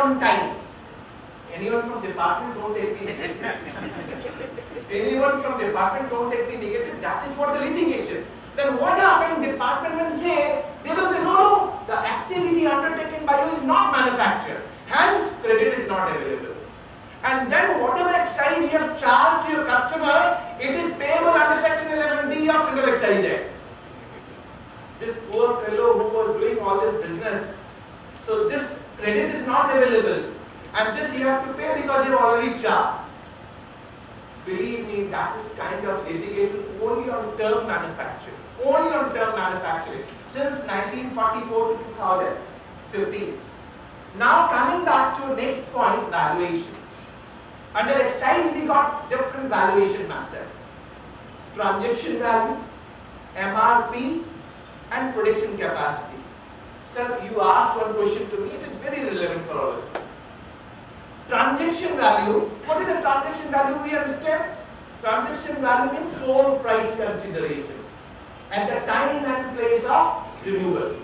upon time. Anyone from department don't take the negative. Anyone from department don't take the negative. That is what the litigation. Then what happened? Department will say, they will say, no, the activity undertaken by you is not manufactured. Hence, credit is not available. And then whatever excise you have charged to your customer, it is payable under section 11D of Central Excise Act. This poor fellow who was doing all this business, so this credit is not available. And this you have to pay because you have already charged. Believe me, that is kind of litigation only on term manufacturing. Only on term manufacturing. Since 1944 to 2015. Now coming back to next point, valuation. Under excise we got different valuation method. Transaction value, MRP and production capacity. Sir, you asked one question to me, it is very relevant for all of you. Transaction value, what is the transaction value we understand? Transaction value means sole price consideration at the time and place of renewal.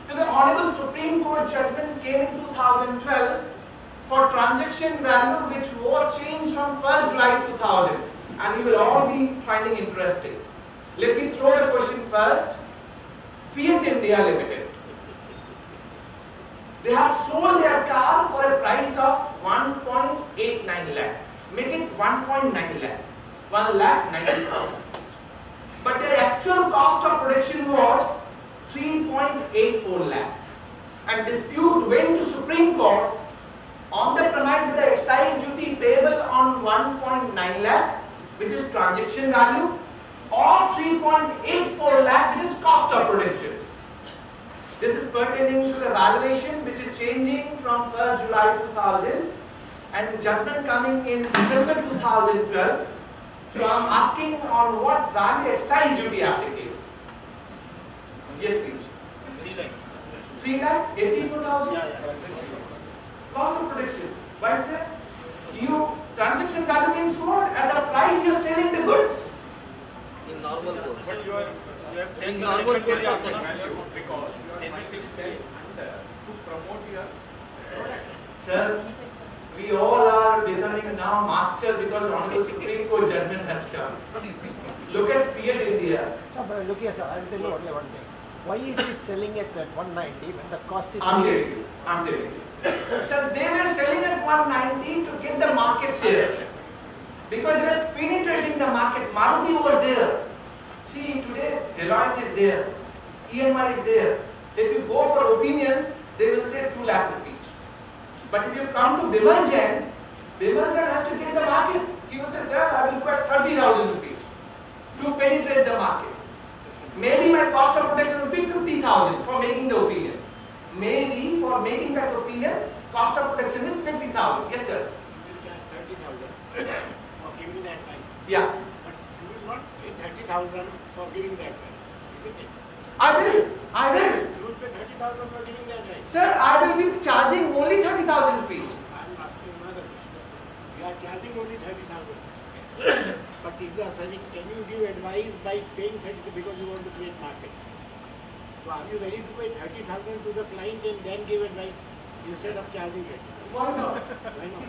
So the Honorable Supreme Court judgment came in 2012 for transaction value which was changed from 1st July 2000, and you will all be finding interesting. Let me throw the question first. Fiat India Limited. They have sold their car for a price of 1.89 lakh. Make it 1.9 lakh. 1,90,000. But their actual cost of production was 3.84 lakh. And dispute went to Supreme Court on the premise that the excise duty payable on 1.9 lakh, which is transaction value, or 3.84 lakh, which is cost of production. This is pertaining to the valuation which is changing from 1st July 2000 and judgment coming in December 2012. So I am asking on what value excise duty applicable. Yes, please. 3 lakh 84,000. Cost of production. Why is that? You transaction value means what? At the price you are selling the goods. In normal course. But you have in normal course value also. because you are trying to sell under to promote your product. Sir, we all are becoming now master because Honorable Supreme Court judgment has come. Look at Fiat India. So, but look here, sir, I will tell you only one thing. Why is he selling it at 190 when the cost is I'm telling you. Sir, they were selling at 190 to get the market share. Because they were penetrating the market. Maruti was there. See, today Deloitte is there. EMI is there. If you go for opinion, they will say 2 lakh rupees. But if you come to Bimal Jain has to get the market. He will say, sir, I will go at 30,000 rupees to penetrate the market. Maybe my cost of production would be 50,000 for making the opinion. Maybe for making that opinion, cost of production is 50,000. Yes, sir. You will charge 30,000 for giving that time. Yeah. But you will not pay 30,000 for giving that time, isn't it? I will. You will pay 30,000 for giving that time. Sir, I will be charging only 30,000 rupees. I am asking another question. You are charging only 30,000. But if you are selling, can you give advice by paying 30 because you want to create market? So are you ready to pay 30,000 to the client and then give advice instead of charging it? Why not? Why not?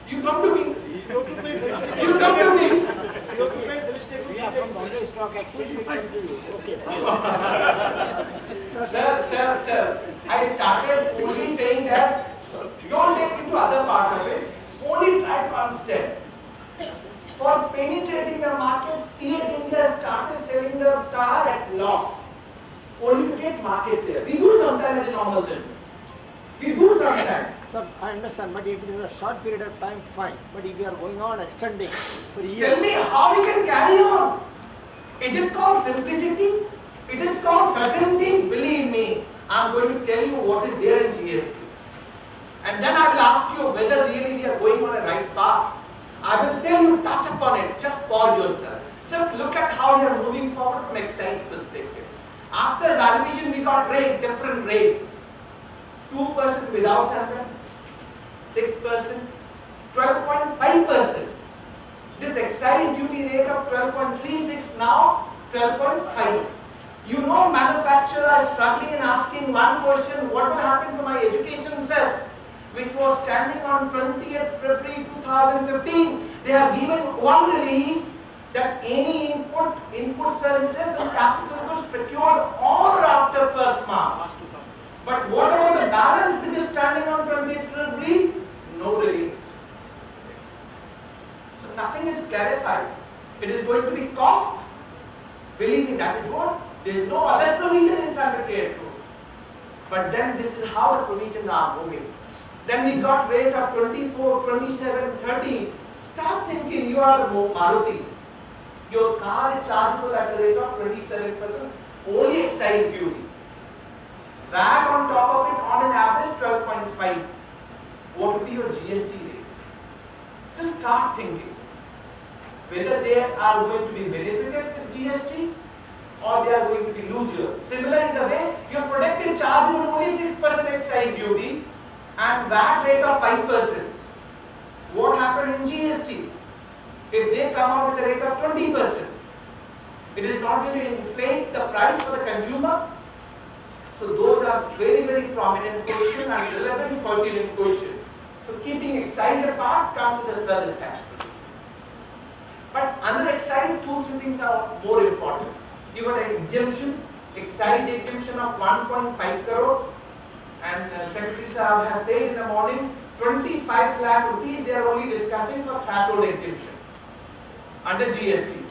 You come to me. You have to pay solicitation. You come to me. You have to pay solicitation. We are from Bombay Stock Exchange, we come to you. Okay, fine. Sir, I started only saying that don't take into other part of it. Only try to understand. For penetrating the market, Fiat India started selling the car at loss. Only to get market share. We do sometimes as a normal business. We do sometimes. Sir, I understand, but if it is a short period of time, fine. But if you are going on extending for Tell years, me how we can carry on. Is it called simplicity? It is called certainty. Believe me, I am going to tell you what is there in GST. And then I will ask you whether really we are going on a right path. I will tell you, touch upon it. Just pause yourself. Just look at how we are moving forward from excise perspective. After valuation, we got rate, different rate. 2% without standard, 6%, 12.5%. This excise duty rate of 12.36 now 12.5. You know, manufacturer are struggling and asking one question: what will happen to my education cess, which was standing on 20th February 2015, they have given one relief that any input services and capital goods procured on or after 1st March. But what about the balance which is standing on 20th February? No relief. So nothing is clarified. It is going to be cost. Believe me, that is what. There is no other provision in standard trade rules. But then this is how the provisions are moving. Then we got rate of 24, 27, 30. Start thinking you are Maruti. Your car is chargeable at a rate of 27%, only excise duty. VAT on top of it on an average 12.5. What would be your GST rate? Just start thinking whether they are going to be benefited with GST or they are going to be loser. Similarly, the way your product is chargeable only 6% excise duty and VAT rate of 5%. What happened in GST? If they come out with a rate of 20%, it is not going to inflate the price for the consumer. So those are very, very prominent question and relevant pertinent question. So keeping excise apart, come to the service tax. But under excise, 2-3 things are more important. You got an exemption, excise exemption of 1.5 crore, and Secretary Sahab has said in the morning, 25 lakh rupees they are only discussing for threshold exemption under GST.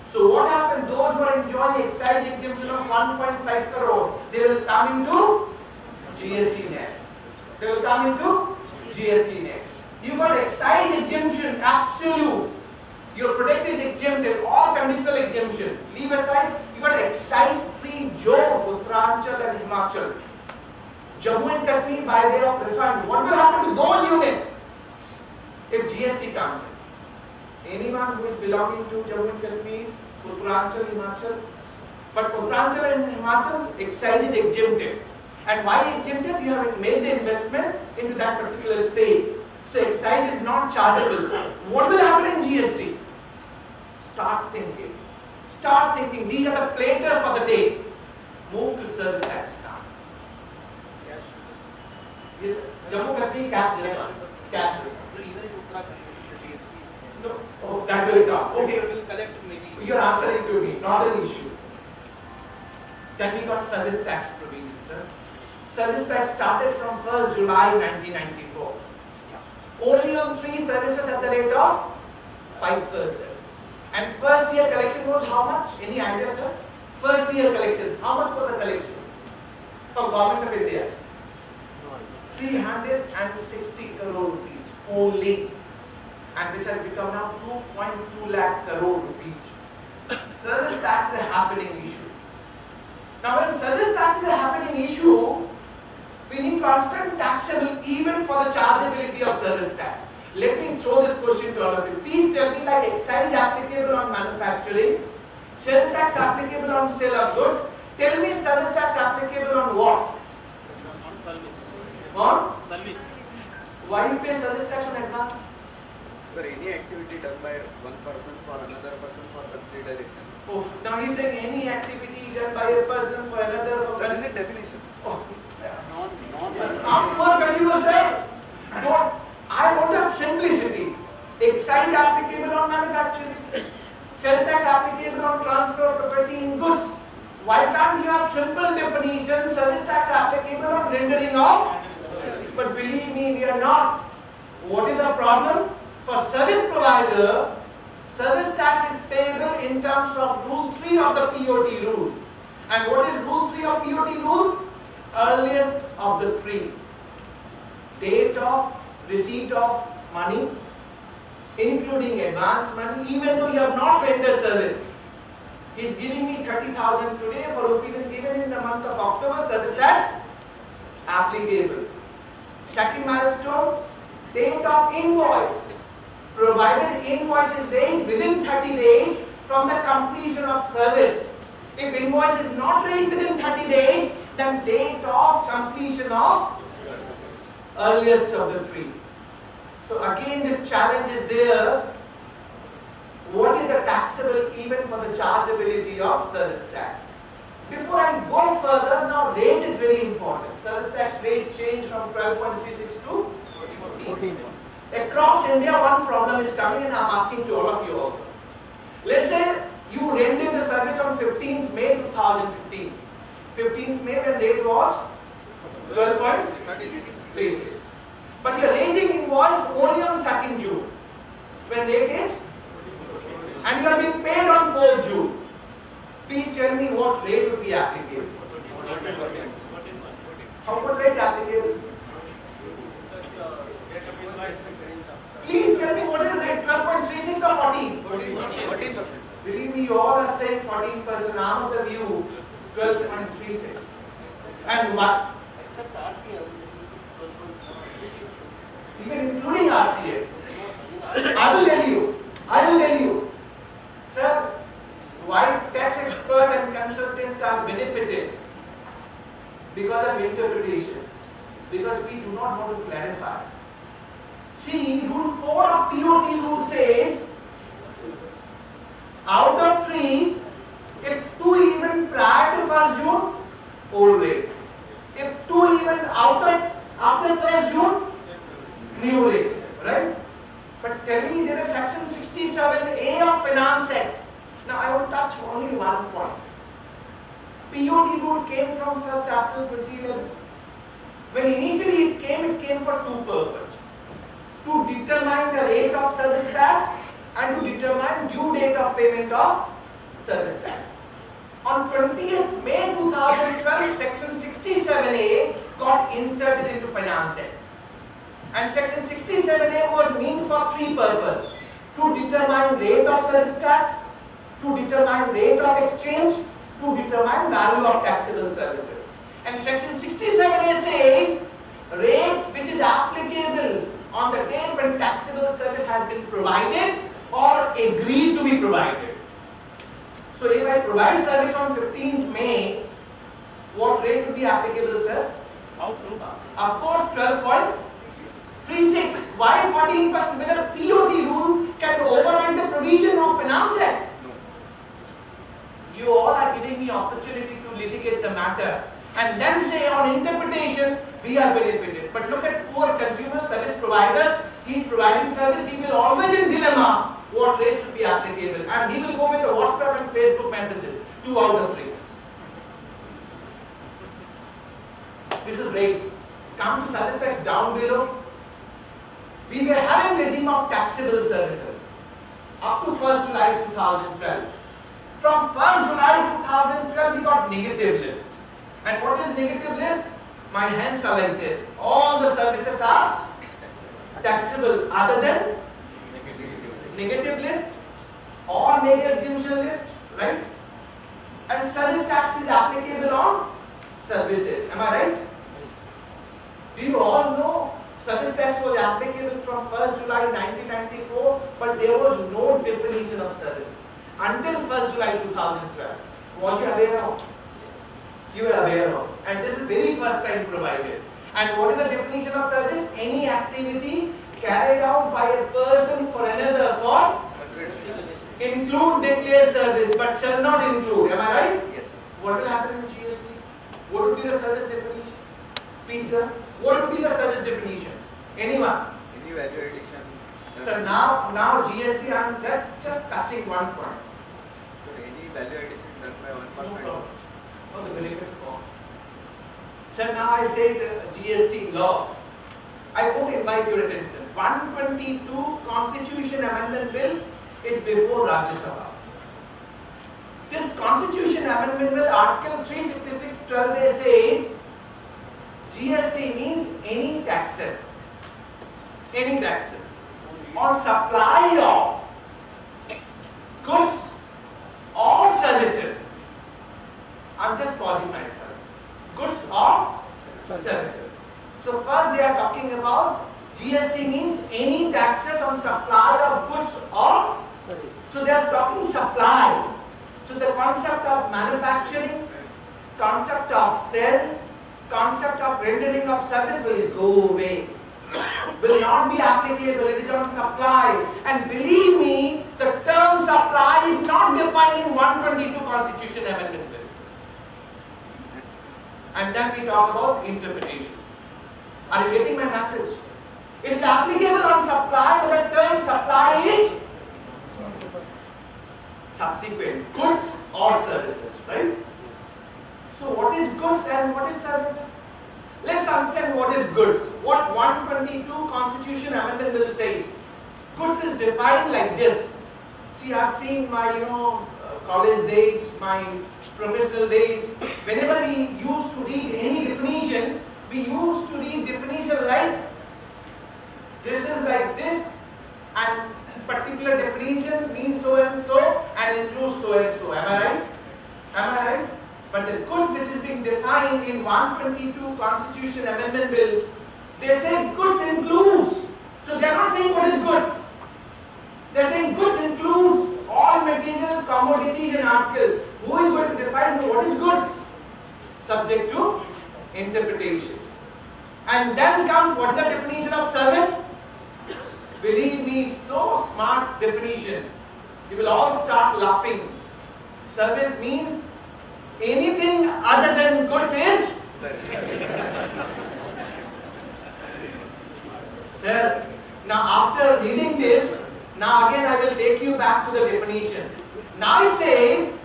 So what happened? Those who are enjoying excise exemption of 1.5 crore, they will come into GST net. They will come into GST net. You got excise exemption, absolute. Your product is exempted, all conditional exemption. Leave aside, you got excise-free zone, Uttaranchal and Himachal. Jammu and Kashmir by way of refund. What will happen to those units if GST comes in? Anyone who is belonging to Jammu and Kashmir, Uttaranchal, Himachal, but Uttaranchal and Himachal, excise is exempted. And why exempted? You have made the investment into that particular state. So excise is not chargeable. What will happen in GST? Start thinking. Start thinking. These are the platter for the day. Move to service tax now. Yes, Jammu Kashmir cash refund. Cash refund. Even in Uttarakhand, the GST is No, oh, that will come. Okay. will collect maybe. You are answering to me, not an issue. Then we got service tax provision, sir. Service tax started from 1st July 1994. Only on 3 services at the rate of 5%. And first year collection was how much? Any idea, sir? First year collection. How much was the collection from Government of India? 360 crore rupees only, and which has become now 2.2 lakh crore rupees. Service tax is a happening issue. Now when service tax is a happening issue, we need to understand taxable even for the chargeability of service tax. Let me throw this question to all of you. Please tell me, like excise applicable on manufacturing, sales tax applicable on sale of goods, tell me service tax applicable on what? On service. On? Service. Why you pay service tax on advance? Sir, any activity done by one person for another person for consideration. Oh, now he's saying any activity done by a person for another for That is consideration. the definition. Oh, poor consumer sir. Don't. I want to have simplicity. Excise applicable on manufacturing, sales tax applicable on transfer of property in goods. Why can't you have simple definition? Service tax applicable on rendering of. But believe me, we are not. What is the problem? For service provider, service tax is payable in terms of Rule 3 of the POT rules. And what is Rule 3 of POT rules? Earliest of the 3. Date of receipt of money, including advance money, even though you have not rendered service. He is giving me 30,000 today for opinion given in the month of October, service tax applicable. Second milestone, date of invoice. Provided invoice is raised within 30 days from the completion of service. If invoice is not raised within 30 days, then date of completion of earliest of the 3. So again this challenge is there. What is the taxable even for the chargeability of service tax? Before I go further, now rate is very important. Service tax rate changed from 12.36 to 14. Across India, one problem is coming, and I'm asking to all of you also. Let's say you rendered the service on 15th May 2015. 15th May when rate was 12.36. But your rating invoice only on 2nd June. When rate is, and you are being paid on 4th June. Please tell me what rate would be applicable. How much rate applicable? Please tell me what is the rate, 12.36 or 14? 14%. Believe me, you all are saying 14%. I'm of the view 12.36. And what? Except RCA. Even including RCA. I will tell you. Sir, why tax expert and consultant are benefited? Because of interpretation. Because we do not want to clarify. See, rule 4 of POT rule says, out of 3, if 2 even prior to 1st June, old rate. If 2 even after 1st June, new rate, right? But tell me there is section 67A of Finance Act. Now I will touch only one point. POT rule came from 1st April 2011. When initially it came for 2 purposes. To determine the rate of service tax and to determine due date of payment of service tax. On 20th May 2012, section 67A got inserted into Finance Act. And section 67A was meant for 3 purposes. To determine rate of service tax, to determine rate of exchange, to determine value of taxable services. And section 67A says rate which is applicable on the day when taxable service has been provided or agreed to be provided. So if I provide service on 15th May, what rate will be applicable, sir? How true? Of course 12.36. Why 14%? Whether POT rule can override the provision of Finance Act? You all are giving me opportunity to litigate the matter and then say on interpretation we are benefited. But look at poor consumer service provider. He is providing service. He will always in dilemma what rates should be applicable, and he will go with the WhatsApp and Facebook messages 2 out of 3. This is rate. Come to service tax down below. We were having regime of taxable services up to 1st July 2012. From 1st July 2012 we got negative list. And what is negative list? My hands are like this. All the services are taxable other than negative list or negative exemption list, right? And service tax is applicable on services. Am I right? Do you all know service tax was applicable from 1st July 1994, but there was no definition of service until 1st July 2012. Was you aware of? You are aware of. And this is very first time provided. And what is the definition of service? Any activity carried out by a person for another for include declared service but shall not include. Am I right? Yes. What will happen in GST? What would be the service definition? Please sir, what would be the service definition? Anyone? Any value addition. So now GST, I am just touching one point. So any value addition done by 1%. No, for the benefit form. So now I say the GST law. I won't invite your attention. 122 Constitution Amendment Bill is before Rajya Sabha. This Constitution Amendment Bill, Article 366(12)(a) says GST means any taxes on supply of goods or services. I'm just pausing myself. Goods or services. So first they are talking about GST means any taxes on supply of goods or services. So they are talking supply. So the concept of manufacturing, concept of sale, concept of rendering of service will go away. Will not be applicable. It is on supply. And believe me, the term supply is not defined in 122 Constitution Amendment Bill. And then we talk about interpretation. Are you getting my message? It is applicable on supply, but the term supply is subsequent, goods or services, right? So what is goods and what is services? Let's understand what is goods. What 122 Constitution Amendment will say. Goods is defined like this. See, I've seen my, college days, my professional days. Whenever we used to read any definition, we used to read definition like this is like this, and particular definition means so and so and includes so and so. Am I right? Am I right? But the goods which is being defined in 122 Constitution Amendment Bill, they say goods includes. So they are not saying what is goods. They are saying goods includes all material, commodities and articles. Who is going to define what is goods? Subject to interpretation. And then comes what is the definition of service? Believe me, so smart definition. You will all start laughing. Service means anything other than goods is? Sir, now after reading this, now again I will take you back to the definition. Now it says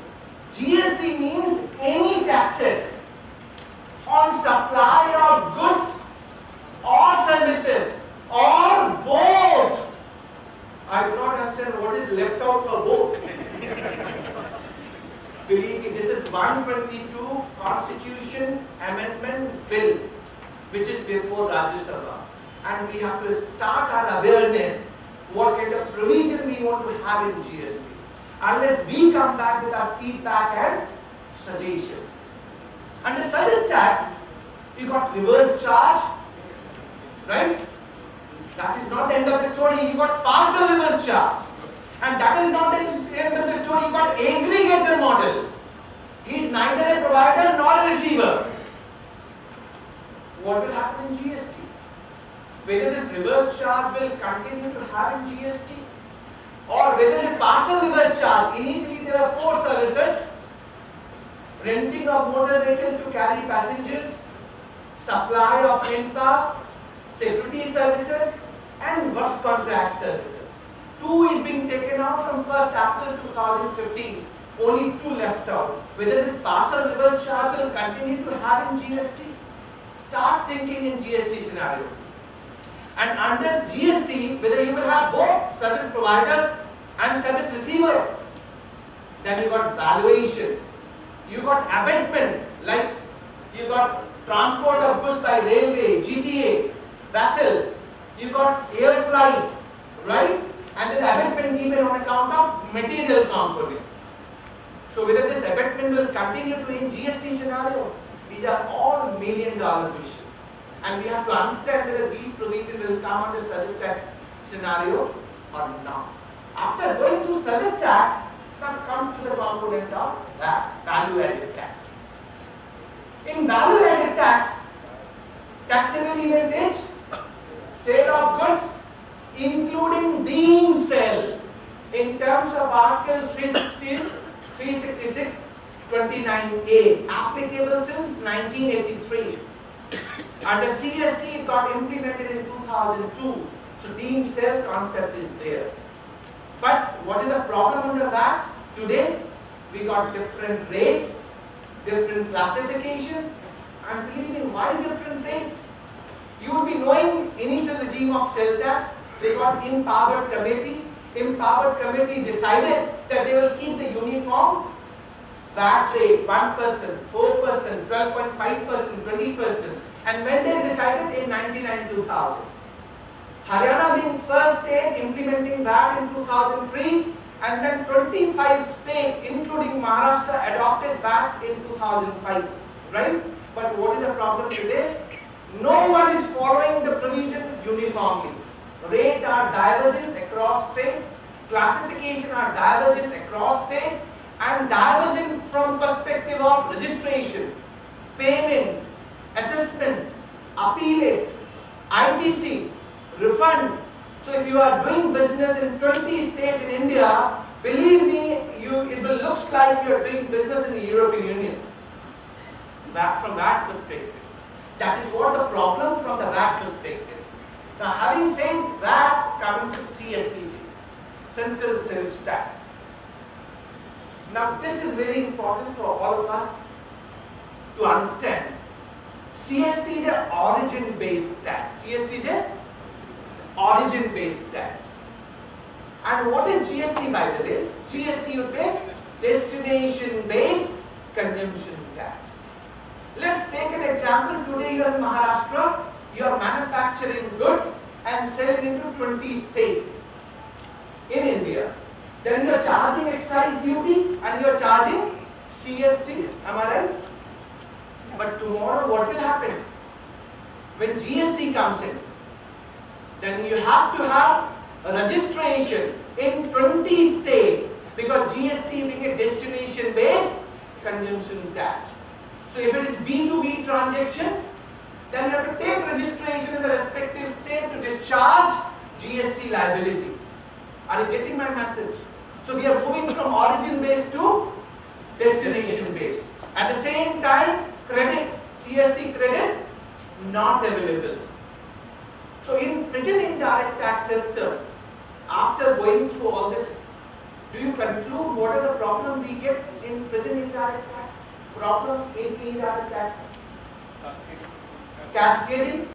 GST means any taxes on supply of goods or services or both. I do not understand what is left out for both. Believe me, this is 122 Constitution Amendment Bill which is before Rajya Sabha, and we have to start our awareness what kind of provision we want to have in GST. Unless we come back with our feedback and suggestion. Under service tax, you got reverse charge, right? That is not the end of the story. You got partial reverse charge. And that is not the end of the story. You got aggregator model. He is neither a provider nor a receiver. What will happen in GST? Whether this reverse charge will continue to have in GST, or whether the partial reverse charge, initially there are 4 services: renting of motor vehicle to carry passengers, supply of manpower, security services, and works contract services. 2 is being taken out from 1st April 2015. Only 2 left out. Whether this partial reverse charge will continue to have in GST? Start thinking in GST scenario. And under GST, whether you will have both service provider and service receiver. Then you got valuation. You got abatement, like you got transport of goods by railway, GTA, vessel. You got air flight, right? And then abatement given on account of material component. So whether this abatement will continue to in GST scenario, these are all $1 million questions. And we have to understand whether these provisions will come under service tax scenario or not. After going through service tax, now come to the component of value added tax. In value added tax, taxable event is sale of goods including deemed sale in terms of Article 366 29A, applicable since 1983. Under CST it got implemented in 2002, so deemed sale concept is there. But what is the problem under that? Today we got different rate, different classification, and believe me, why different rate? You will be knowing initial regime of sale tax. They got empowered committee. Empowered committee decided that they will keep the uniform VAT rate 1%, 4%, 12.5%, 20%. And when they decided in 1999-2000, Haryana being first state implementing VAT in 2003, and then 25 states including Maharashtra adopted VAT in 2005, right? But what is the problem today? No one is following the provision uniformly. Rates are divergent across state, classification are divergent across state, and divergent from perspective of registration, payment, assessment, appeal, ITC, refund. So if you are doing business in 20 states in India, believe me, it will look like you are doing business in the European Union. From that perspective. That is what the problem from the VAT perspective. Now, having said that, coming to CSTC, Central Sales Tax. Now, this is very important for all of us to understand. CST is an origin-based tax. CST is an origin-based tax. And what is GST, by the way? GST would be destination-based consumption tax. Let's take an example. Today you are in Maharashtra, you are manufacturing goods and selling into 20 states in India. Then you are charging excise duty and you are charging CST. Am I right? But tomorrow what will happen? When GST comes in, then you have to have a registration in 20 states because GST being a destination-based consumption tax. So if it is B2B transaction, then you have to take registration in the respective state to discharge GST liability. Are you getting my message? So we are moving from origin-based to destination-based. At the same time, credit, CST credit, not available. So in present indirect tax system, after going through all this, do you conclude what is the problem we get in present indirect tax? Problem in indirect taxes? Cascading.